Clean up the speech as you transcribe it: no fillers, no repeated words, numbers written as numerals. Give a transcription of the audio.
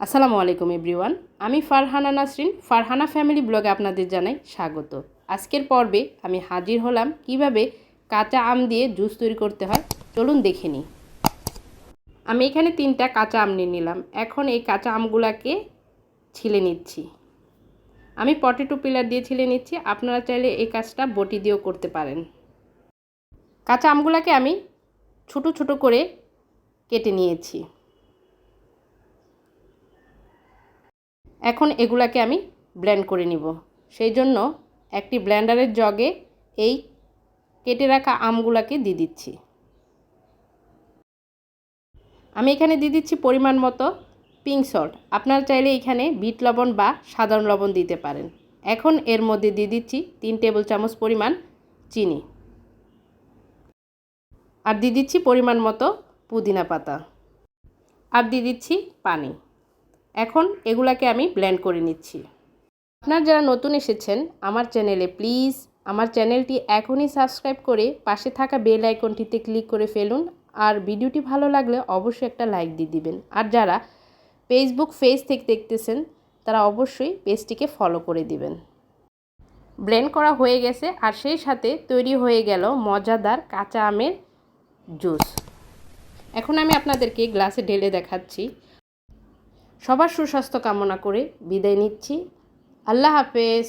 আসসালামু আলাইকুম এভরিওয়ান, আমি ফারহানা নাসরিন ফারহানা ফ্যামিলি ব্লগে আপনাদের জানাই স্বাগত। আজকের পর্বে আমি হাজির হলাম কিভাবে কাঁচা আম দিয়ে জুস তৈরি করতে হয়, চলুন দেখে নিই। আমি এখানে 3টা কাঁচা আম নিয়ে নিলাম। এখন এই কাঁচা আমগুলাকে ছিলে নিচ্ছি। আমি পটেটো পিলার দিয়ে ছিলে নিচ্ছি, আপনারা চাইলে এই কাজটা বটি দিয়েও করতে পারেন। কাঁচা আমগুলাকে আমি ছোট ছোট করে কেটে নিয়েছি। এখন এগুলাকে আমি ব্লেন্ড করে নিব। সেই জন্য একটি ব্লেন্ডারের জগে এই কেটে রাখা আমগুলাকে দিয়ে দিচ্ছি। আমি এখানে দিয়ে দিচ্ছি পরিমাণ মতো পিঙ্ক সল্ট। আপনারা চাইলে এখানে বিট লবণ বা সাধারণ লবণ দিতে পারেন। এখন এর মধ্যে দিয়ে দিচ্ছি 3 টেবিল চামচ পরিমাণ চিনি, আর দিয়ে দিচ্ছি পরিমাণ মতো পুদিনা পাতা, আর দিয়ে দিচ্ছি পানি। এখন এগুলাকে আমি ব্লেন্ড করে নিচ্ছি। আপনারা যারা নতুন এসেছেন আমার চ্যানেলে, প্লিজ আমার চ্যানেলটি এখনই সাবস্ক্রাইব করে পাশে থাকা বেল আইকনটিতে ক্লিক করে ফেলুন। আর ভিডিওটি ভালো লাগলে অবশ্যই একটা লাইক দিয়ে দিবেন। আর যারা ফেসবুক পেজ থেকে দেখতেছেন তারা অবশ্যই পেজটিকে ফলো করে দিবেন। ব্লেন্ড করা হয়ে গেছে, আর সেই সাথে তৈরি হয়ে গেল মজাদার কাঁচা আমের জুস। এখন আমি আপনাদেরকে গ্লাসে ঢেলে দেখাচ্ছি। সবার সুস্বাস্থ্য কামনা করে বিদায় নিচ্ছি। আল্লাহ হাফেজ।